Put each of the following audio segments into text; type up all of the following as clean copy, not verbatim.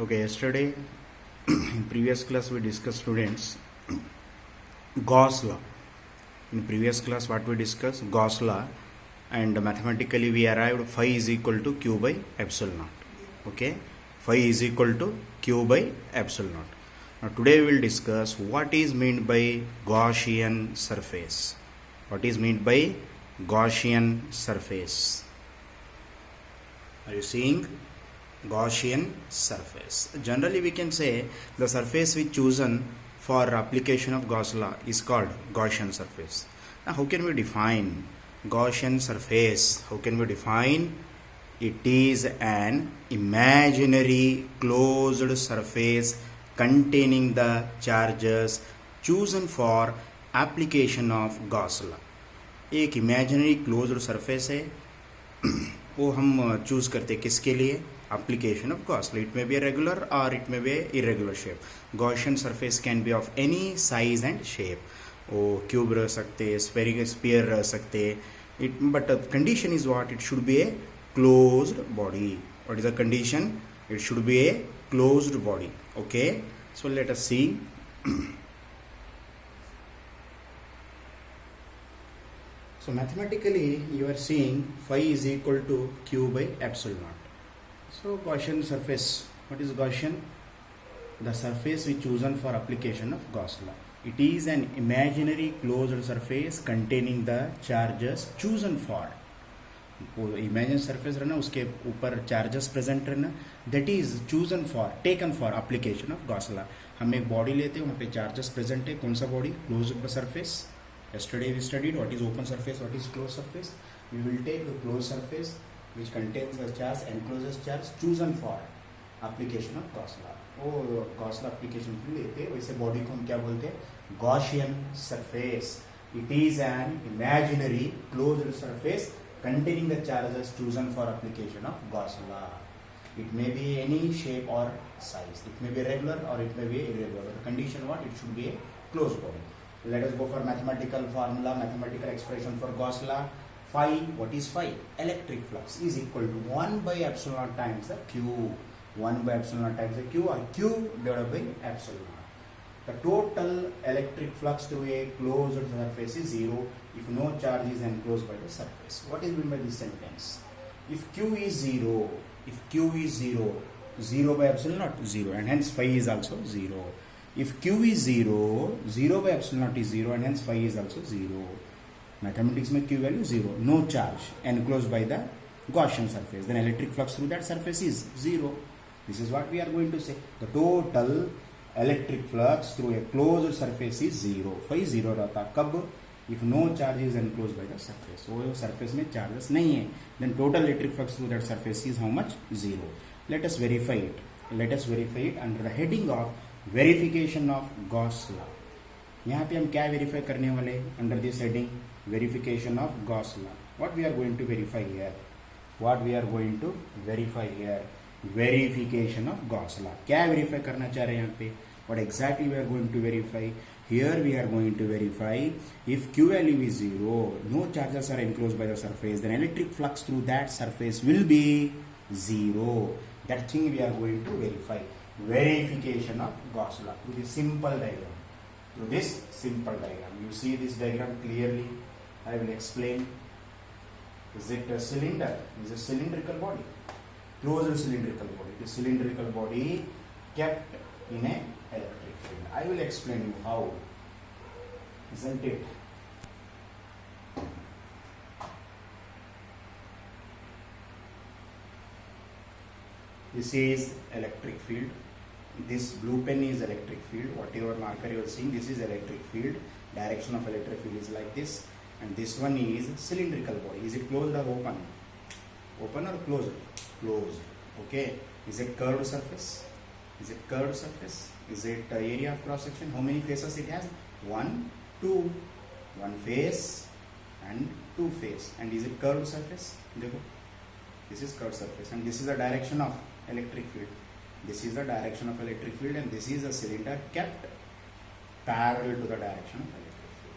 Okay, yesterday in previous class we discussed, students, Gauss law. In previous class what we discussed? Gauss law, and mathematically we arrived phi is equal to q by epsilon naught. Okay, phi is equal to q by epsilon naught. Now today we will discuss what is meant by Gaussian surface. What is meant by Gaussian surface? Are you seeing? Gaussian surface. Generally we can say the surface which chosen for application of Gauss law is called Gaussian surface. Now how can we define Gaussian surface? How can we define? It is an imaginary closed surface containing the charges chosen for application of Gauss law. एक imaginary closed surface है वो हम choose करते किसके लिए? application of Gauss law. It may be a regular or it may be a irregular shape. Gaussian surface can be of any size and shape. वो cube रह सकते, spherical sphere रह सकते. But the condition is what? It should be a closed body. What is the condition? It should be a closed body. Okay. So let us see. So mathematically you are seeing phi is equal to q by epsilon naught. So Gaussian surface, what is Gaussian? The surface which chosen for application of Gauss law. It is an imaginary closed surface containing the charges chosen for. वो imaginary surface रहना, उसके ऊपर charges present रहना, that is chosen for, taken for application of Gauss law. हम एक body लेते हैं, वहाँ पे चार्जेस प्रेजेंट है. कौन सा body? Closed surface. Yesterday we studied what is open surface, what is closed surface. We will take the closed surface which contains the charge, enclosed charge chosen for application of Gauss law. वो Gauss law application के लिए लेते हैं. वैसे body को हम क्या बोलते हैं? Gaussian surface. It is an imaginary closed surface containing the charges chosen for application of Gauss law. It may be any shape or size. It may be regular or it may be irregular. The condition what? It should be a closed body. Let us go for mathematical formula, mathematical expression for Gauss law. Phi, what is phi? Electric flux is equal to 1 by epsilon naught times the q. 1 by epsilon naught times the q, or q divided by epsilon naught. The total electric flux through a closed surface is 0 if no charge is enclosed by the surface. What is meant by this sentence? If q is 0, 0 by epsilon naught, 0, and hence phi is also 0. If q is 0, 0 by epsilon naught is 0, and hence phi is also 0. Mathematics में q value 0. No charge enclosed by the Gaussian surface. Then electric flux through that surface is 0. This is what we are going to say. The total electric flux through a closed surface is 0. Phi 0 रहता कब? If no charge is enclosed by the surface. वो surface में charges नहीं है. Then total electric flux through that surface is how much? 0. Let us verify it. Let us verify it under the heading of verification of Gauss law. यहाँ पे हम क्या verify करने वाले? Under this heading verification of Gauss law. What we are going to verify here? What we are going to verify here? Verification of Gauss law. क्या verify करना चाह रहे हैं यहाँ पे? What exactly we are going to verify? Here we are going to verify if q value is 0, no charges are enclosed by the surface, then electric flux through that surface will be 0. That thing we are going to verify. Verification of Gauss law through this simple diagram. Through this simple diagram, you see this diagram clearly. I will explain. Is it a cylinder? Is a cylindrical body, closed cylindrical body. The cylindrical body kept in a electric field. I will explain you how. Isn't it? This is electric field. This blue pen is electric field. Whatever marker you are seeing, this is electric field. Direction of electric field is like this. And this one is cylindrical body. Is it closed or open? Open or closed? Closed. Okay. Is it curved surface? Is it curved surface? Is it area of cross section? How many faces it has? 1, 2. One face and 2 face. And is it curved surface? This is curved surface. And this is the direction of electric field. This is the direction of electric field, and this is a cylinder kept parallel to the direction of electric field.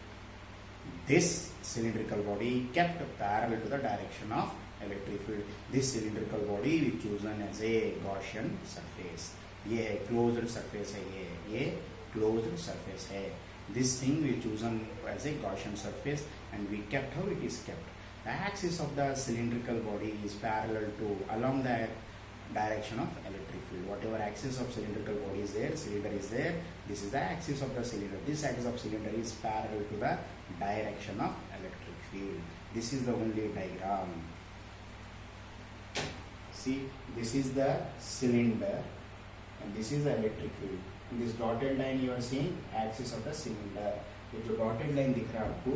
This cylindrical body kept parallel to the direction of electric field. This cylindrical body is chosen as a Gaussian surface. ये है closed surface है, ये closed surface है. This thing we chosen as a Gaussian surface and we kept how it is kept. The axis of the cylindrical body is parallel to along the direction of electric field. Whatever axis of cylindrical body is there, cylinder is there, this is the axis of the cylinder. This axis of cylinder is parallel to the direction of electric field. This is the only diagram. See, this is the cylinder and this is the electric field. In this dotted line you are seeing axis of the cylinder. ये जो dotted line दिख रहा है आपको,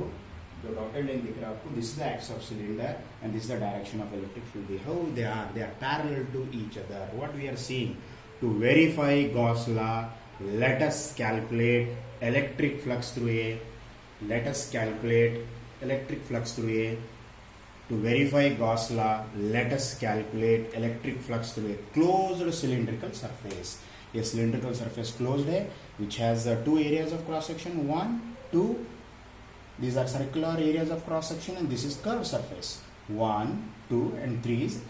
जो dotted line दिख रहा है आपको, this is the axis of cylinder and this is the direction of electric field. How they are parallel to each other. What we are seeing, to verify Gauss law, let us calculate electric flux through A. Let us calculate electric flux through A. To verify Gauss law, let us calculate electric flux through a closed cylindrical surface. A cylindrical surface closed है, which has two areas of cross section, 1, 2. These are circular areas of cross section and this is curved surface. 1, 2 and 3 is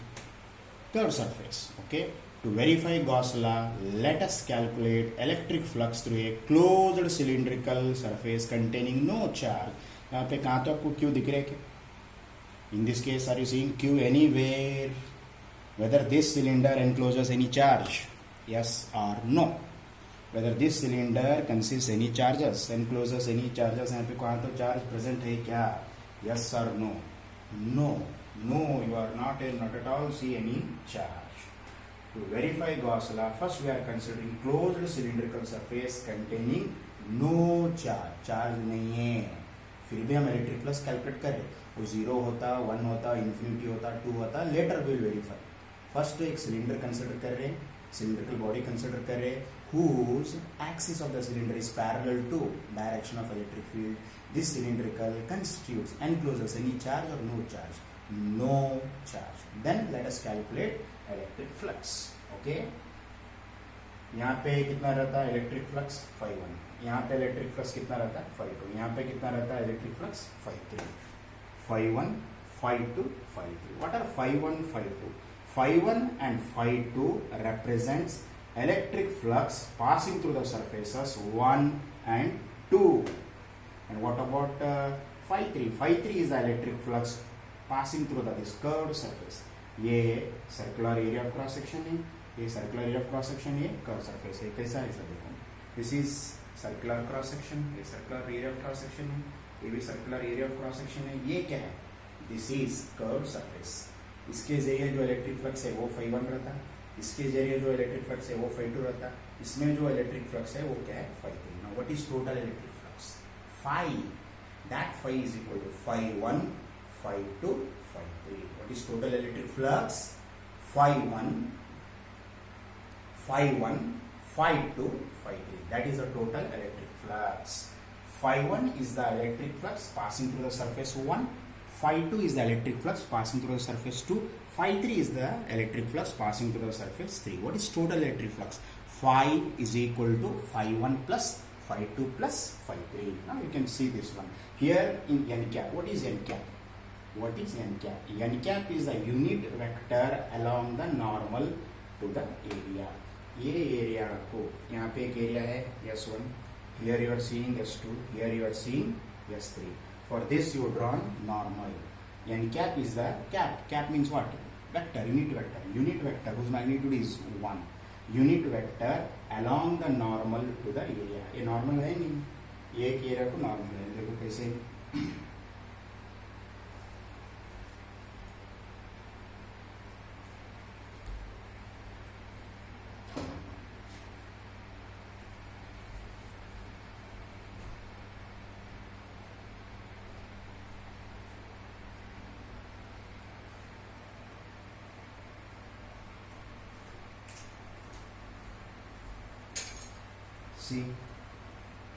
curved surface. Okay. To verify Gauss law, let us calculate electric flux through a closed cylindrical surface containing no charge. यहाँ पे कहाँ तो आपको Q दिख रहा है क्या? In this case, are you seeing Q anywhere? Whether this cylinder encloses any charge? Yes or no? Whether this cylinder consists any charges, encloses any charges? यहाँ पे कहाँ तो charge present है क्या? Yes or no? No. No, you are not at all see any charge. To verify Gauss law, first we are considering closed cylindrical surface containing no charge. Charge नहीं है. फिर भी हम electric flux calculate करें. वो 0 होता, 1 होता, infinity होता, 2 होता. Later we will verify. First एक cylinder consider कर रहे हैं. Cylindrical body consider कर रहे हैं, whose axis of the cylinder is parallel to direction of electric field. This cylindrical constitutes encloses any charge or no charge? No charge. Then let us calculate electric flux. Okay. यहाँ पे कितना रहता है electric flux? phi1. यहाँ पे electric flux कितना रहता है? phi2. यहाँ पे कितना रहता है electric flux? phi3. phi1, phi2, phi3. What are phi1, phi2? Phi1 and Phi2 represents electric flux passing through the surfaces 1 and 2. And what about Phi3? Phi3 is the electric flux passing through this curved surface. ये circular area of cross section है, ये circular area of cross section है, curved surface है. कैसा है sir देखो. This is circular cross section, ये circular area of cross section है, ये भी circular area of cross section है. ये क्या है? This is curved surface. इसके जरिए जो इलेक्ट्रिक फ्लक्स है वो phi1 रहता, इसके जरिए जो इलेक्ट्रिक फ्लक्स है वो phi2 रहता, इसमें जो इलेक्ट्रिक फ्लक्स है वो क्या है? phi3. Now what is total electric flux? Phi. That phi is equal to phi1, phi2, phi3. What is total electric flux? Phi1, phi2, phi3. That is the total electric flux. Phi1 is the electric flux passing through the surface 1. Phi2 is the electric flux passing through the surface 2. Phi3 is the electric flux passing through the surface 3. What is total electric flux? Phi is equal to phi1 plus phi2 plus phi3. Now you can see this one. Here in n cap. What is n cap? What is n cap? N cap is the unit vector along the normal to the area. ये area को यहाँ पे एक area है S1. Here you are seeing S2. Here you are seeing S3. For this you drawn normal. N cap is the cap. Cap means what? Vector, unit vector. Unit vector whose magnitude is 1. Unit vector along the normal to the area. ये normal है नहीं? ये एक area को normal है. देखो कैसे? See,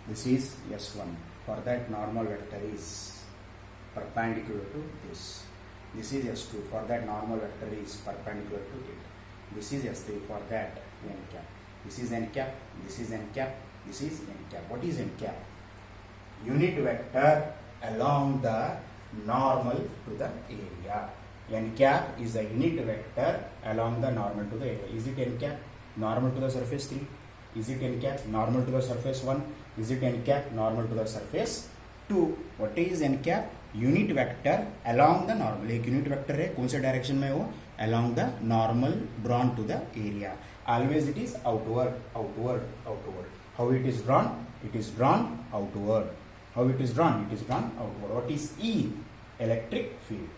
this is S1. For that normal vector is perpendicular to this. This is S2. For that normal vector is perpendicular to it. This is S3. For that n cap. This is n cap. This is n cap. This is n cap. What is n cap? Unit vector along the normal to the area. N cap is the unit vector along the normal to the area. Is it n cap? normal to the surface 3. Is it n cap normal to the surface 1? Is it n cap normal to the surface 2? What is n cap? Unit vector along the normal. एक unit vector है, कौन से direction में वो? along the normal drawn to the area. Always it is outward, outward, outward. How it is drawn? It is drawn outward. How it is drawn? It is drawn outward. What is E? Electric field.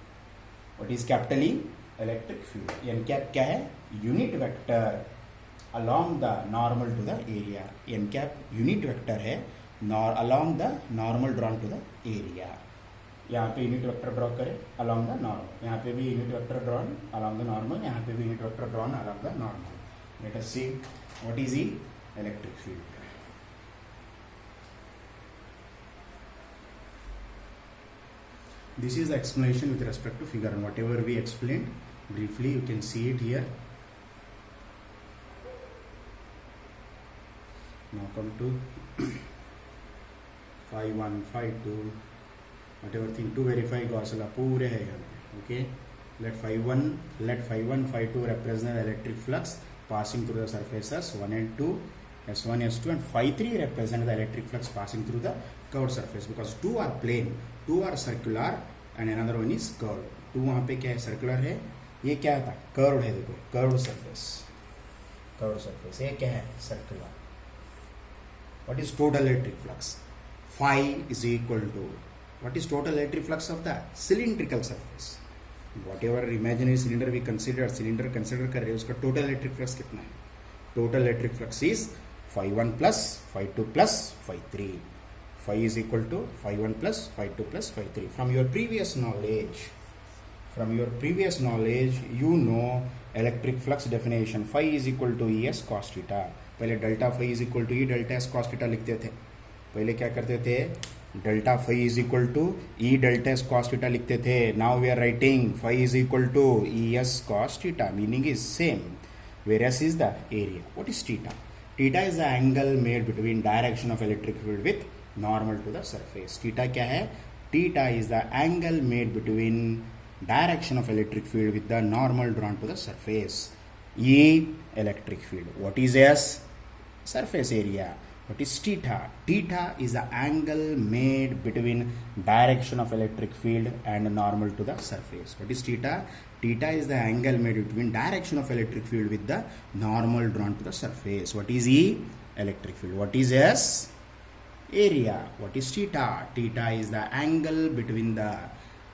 What is capital E? Electric field. n cap क्या है? Unit vector along the normal to the area. n cap unit vector है along the normal drawn to the area. यहाँ पे unit vector draw करें along the normal. यहाँ पे भी unit vector drawn along the normal. यहाँ पे भी unit vector drawn along the normal. Let us see what is E? Electric field. This is the explanation with respect to figure, and whatever we explained briefly, you can see it here. Now come to phi 1, phi 2, whatever thing to verify Gauss law पूरे है यहाँ पे. Okay, let phi 1, phi 2 represent electric flux passing through the surfaces 1 and 2, S1, S2, and phi 3 represent the electric flux passing through the curved surface, because two are plane, two are circular and another one is curved. two वहाँ पे क्या है? circular है. ये क्या था? curved है. देखो curved surface, ये क्या है? circular. What is total electric flux? Phi is equal to, what is total electric flux of the cylindrical surface? Whatever imaginary cylinder we consider, cylinder consider कर रहे हैं, उसका total electric flux कितना है? Total electric flux is phi 1 plus phi 2 plus phi 3. Phi is equal to phi 1 plus phi 2 plus phi 3. From your previous knowledge, you know electric flux definition. Phi is equal to Es cos theta. पहले delta phi is equal to E delta S cos theta लिखते थे. पहले क्या करते थे? Delta phi is equal to E delta S cos theta लिखते थे. Now we are writing phi is equal to Es cos theta. Meaning is same. Whereas is the area. What is theta? Theta is the angle made between direction of electric field with normal to the surface. Theta क्या है? Theta is the angle made between direction of electric field with the normal drawn to the surface. E electric field. What is S? Surface area. What is theta? Theta is the angle made between direction of electric field and normal to the surface. What is theta? Theta is the angle made between direction of electric field with the normal drawn to the surface. What is E? Electric field. What is S? Area. What is theta? Theta is the angle between the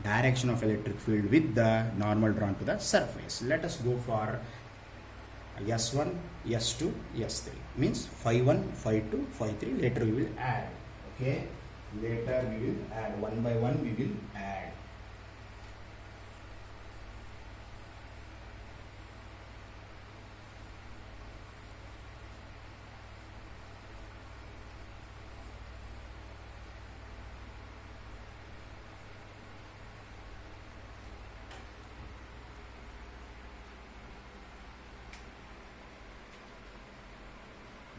direction of electric field with the normal drawn to the surface. Let us go for S1, S2, S3. Means phi 1, phi 2, phi 3. Later we will add. Okay. Later we will add. One by one we will add.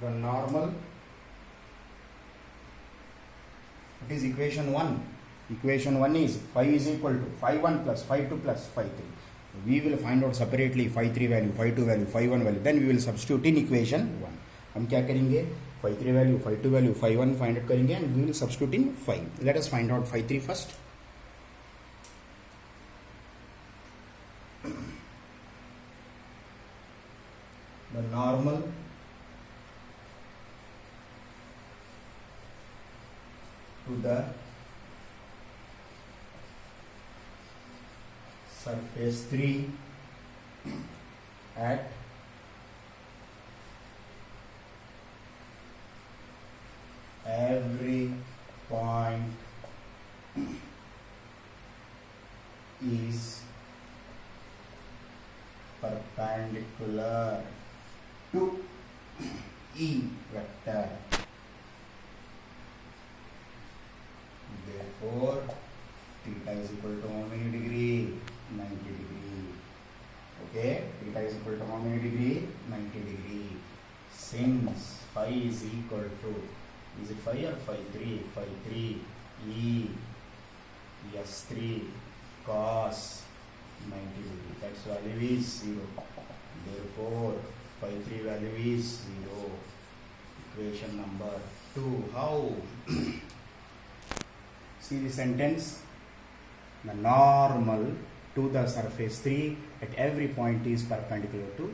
The normal, it is equation 1. Equation 1 is phi is equal to phi 1 plus phi 2 plus phi 3. We will find out separately phi 3 value, phi 2 value, phi 1 value. Then we will substitute in equation 1. हम क्या करेंगे? Phi 3 value, phi 2 value, phi 1 find out करेंगे and we will substitute in phi. Let us find out phi 3 first. The normal to the surface 3 at every point is perpendicular to E vector. Therefore, theta is equal to how many degree? 90 degree. Okay, theta is equal to how many degree? 90 degree. Since phi is equal to, is it phi or phi 3? Phi 3 E S3 cos 90 degree. That's value is 0. Therefore, phi 3 value is 0. Equation number 2. How? See the sentence. The normal to the surface 3 at every point is perpendicular to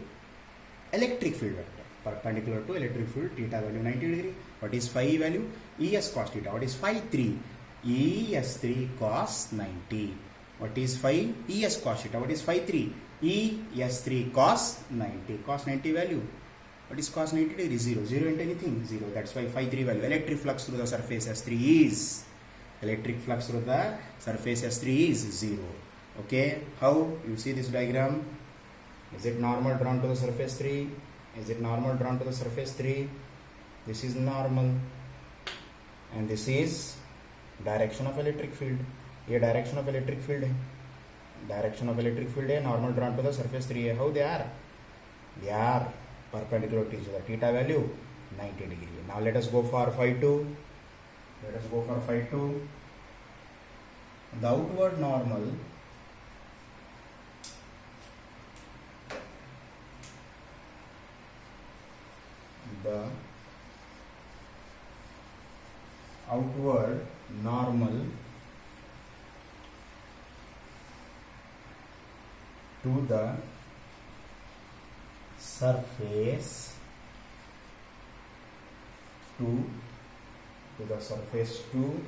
electric field vector. Perpendicular to electric field, theta value 90 degree. What is phi value? Es cos theta. What is phi 3? Es3 cos 90. What is phi? Es cos theta. What is phi 3? Es3 cos 90. Cos 90 value. What is cos 90 degree? 0. 0 into anything? 0. That's why phi 3 value. Electric flux through the surface S3 is. Electric flux through the surface S3 is 0. Okay. How? You see this diagram? Is it normal drawn to the surface 3? Is it normal drawn to the surface 3? This is normal. And this is direction of electric field. ये direction of electric field है. Direction of electric field है. Normal drawn to the surface 3 है. How they are? They are perpendicular to each other. Theta value 90 degree. Now let us go for phi 2. Let us go for phi 2. The outward normal to the surface 2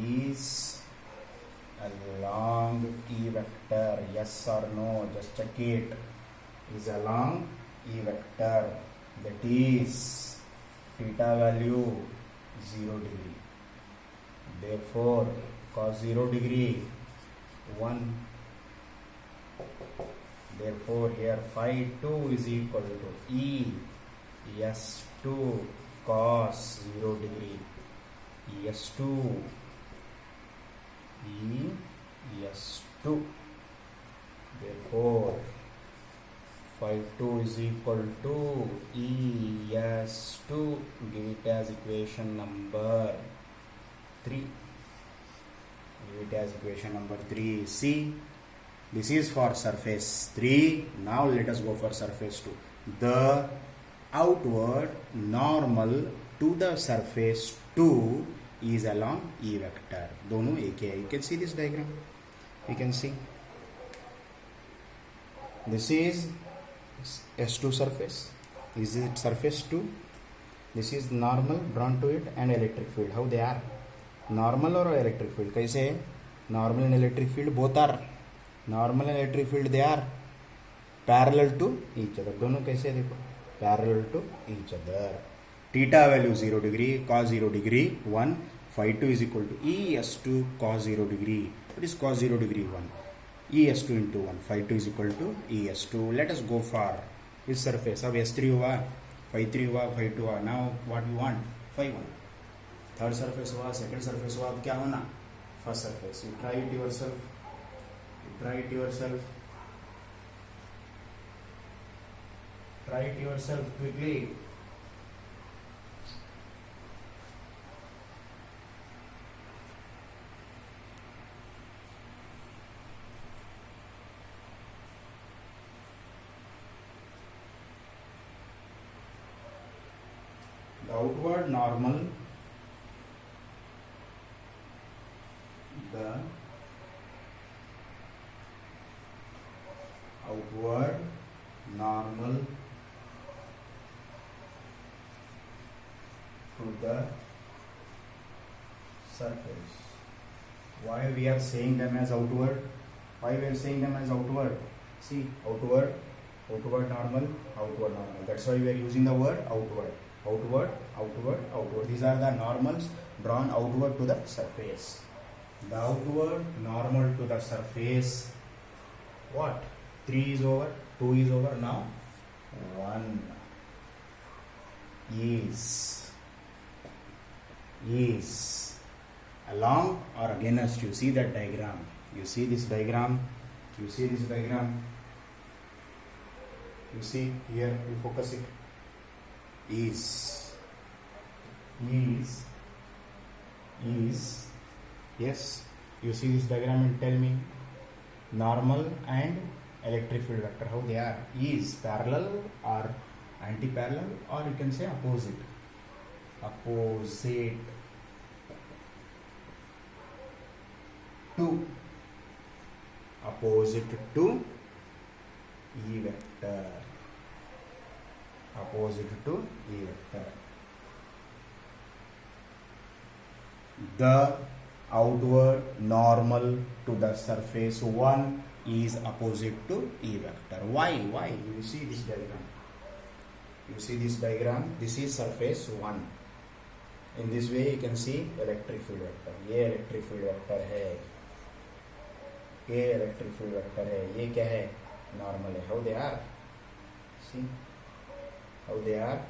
is along E vector. Yes or no? Just check it. Is along E vector. That is theta value 0 degree. Therefore, cos 0 degree 1. Therefore, here phi 2 is equal to E S2 cos 0 degree. ES2 ES2. Therefore, phi 2 is equal to ES2. Give it as equation number 3. Give it as equation number 3. See, this is for surface 3. Now let us go for surface 2. The outward normal to the surface 2 is along E vector. दोनों एक है. You can see this diagram. You can see. This is S2 surface. Is it surface 2? This is normal drawn to it and electric field. How they are? Normal or electric field? कैसे है? Normal and electric field both are. Normal and electric field they are parallel to each other. दोनों कैसे देखो? Parallel to each other. Theta value 0 degree, cos 0 degree 1. Phi 2 is equal to ES2 cos 0 degree. What is cos 0 degree? 1. ES2 into 1. Phi 2 is equal to ES2. Let us go for this surface. अब S3 हुआ, phi 3 हुआ, phi 2 हुआ. Now what we want? Phi 1. Third surface हुआ, second surface हुआ. अब क्या होना? First surface. You try it yourself. Try it yourself quickly. The outward normal, the outward normal to the surface. Why we are saying them as outward? Why we are saying them as outward? See, outward normal. That's why we are using the word outward. Outward. These are the normals drawn outward to the surface. The outward normal to the surface. What? 3 is over, 2 is over. Now 1 is along or against. You see that diagram. You see this diagram. You see here. You focus it. Is yes. You see this diagram and tell me normal and electric field vector, how they are, is parallel or anti-parallel, or you can say opposite to E vector, opposite to E vector. The outward normal to the surface 1 is opposite to E vector. Why? You see this diagram. This is surface 1. In this way you can see electric field vector. ये electric field vector है, ये electric field vector है, ये क्या है, normal है. How they are? See how they are?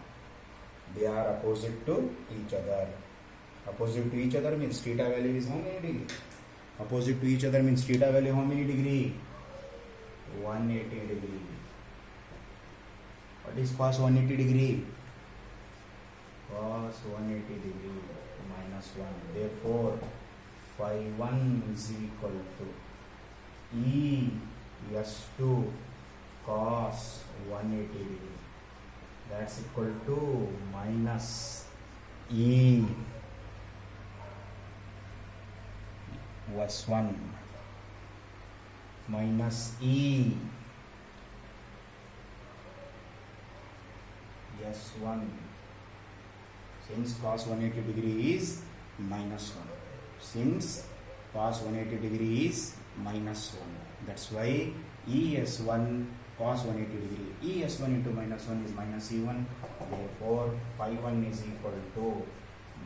They are opposite to each other. Opposite to each other means theta value is how many degree? Opposite to each other means theta value how many degree? 180 degree. What is cos 180 degree? Cos 180 degree minus 1. Therefore, phi 1 is equal to E S2 cos 180 degree. That's equal to minus E was 1 minus E S1, since cos 180 degree is minus 1, since cos 180 degree is minus 1, that's why ES1 cos 180 degree, ES1 into minus 1 is minus E1, therefore phi 1 is equal to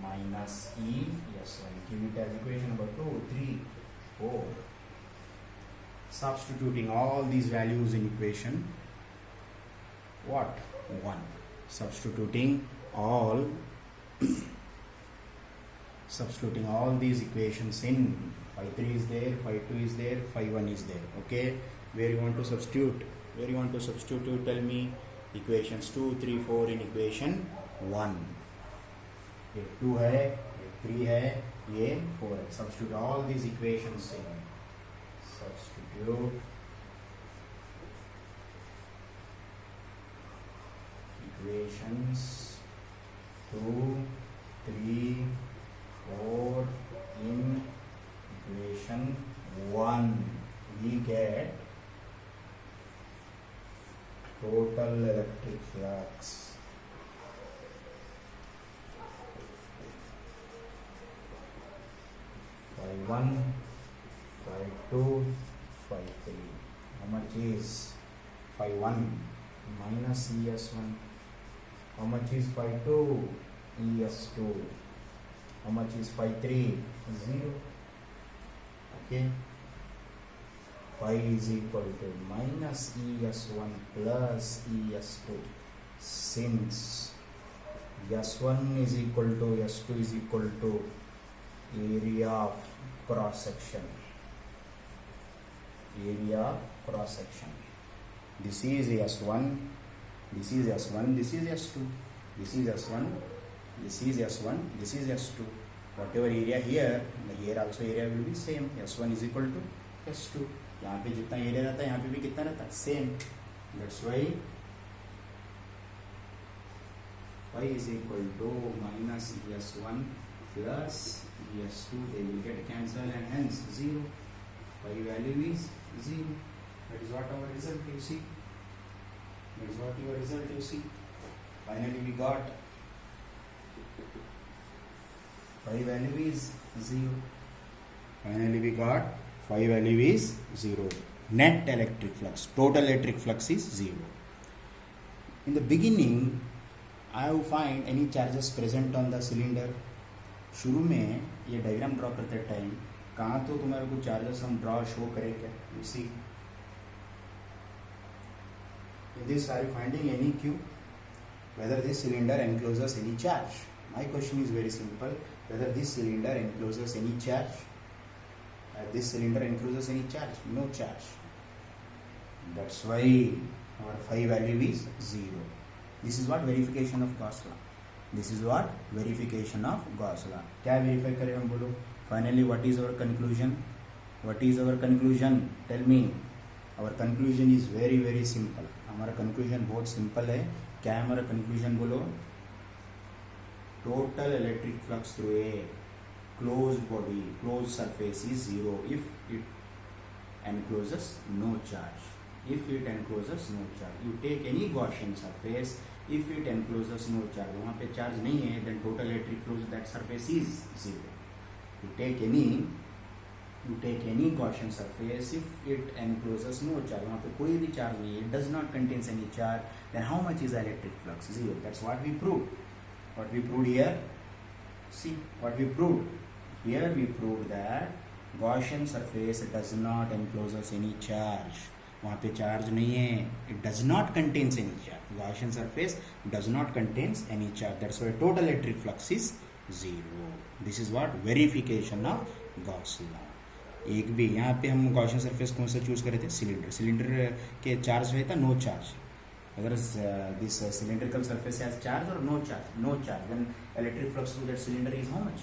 minus ES1. Give it as equation number 2, 3, 4. Substituting all these values in equation what? 1. Substituting all these equations in, phi 3 is there, phi 2 is there, phi 1 is there. Okay, where you want to substitute? You tell me. Equations 2, 3, 4 in equation 1. ये 2 है, ये 3 है, ये 4 है. Substitute all these equations in. Substitute equations 2, 3, 4 in equation 1. We get total electric flux. Phi 1, phi 2, phi 3. How much is phi 1? Minus ES1. How much is phi 2? ES2. How much is phi 3? 0. Okay. Phi is equal to minus ES1 plus ES2. Since S1 is equal to S2 is equal to area of cross section. This is S1, this is S1, this is S2, this is S1, this is S1, this is S2. Whatever area here, here also area will be same. S1 is equal to S2. यहाँ पे जितना area रहता है यहाँ पे भी कितना रहता है, same. That's why phi is equal to minus ES1 plus ES2. They will get cancelled and hence 0. Phi value is 0. That is what our result you see. Finally we got phi value is 0. Phi value is 0. Net electric flux, total electric flux is 0. In the beginning, I have find any charges present on the cylinder. शुरू में ये diagram draw करते time कहाँ तो तुम्हारे को charges हम draw show करें क्या? You see, in this are you finding any Q? Whether this cylinder encloses any charge? My question is very simple. Whether this cylinder encloses any charge? This cylinder encloses any charge? No charge. That's why our phi value is 0. This is what verification of Gauss law. क्या verify करें हम बोलो? Finally, what is our conclusion? Tell me. Our conclusion is very very simple. हमारा conclusion बहुत simple है. क्या है हमारा कंक्लूजन बोलो? Total electric flux through a closed body, closed surface is zero if it encloses no charge. If it encloses no charge, you take any Gaussian surface. If it encloses no charge, वहाँ पे charge नहीं है, then total electric flow that surface is zero. You take any Gaussian surface. If it encloses no charge, वहाँ पे कोई भी charge नहीं है, it does not contains any charge, then how much is electric flux? Zero. That's what we proved. What we proved here? See what we proved. Here we proved that Gaussian surface does not encloses any charge. वहाँ पे charge नहीं है. It does not contains any charge. Gaussian surface does not contains any charge. That's why total electric flux is zero. This is what verification of Gauss law. एक भी यहाँ पे हम Gaussian surface कौन सा चूज करे थे? सिलेंडर के चार्ज है था नो चार्ज. अगर this cylindrical surface has charge or no charge, then electric flux through that cylinder is how much?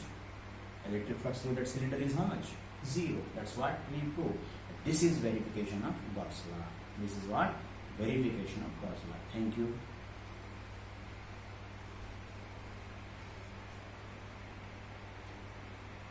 Electric flux through that cylinder is how much? Zero. That's what we prove. This is verification of Gauss law. This is what verification of Gauss law. Thank you.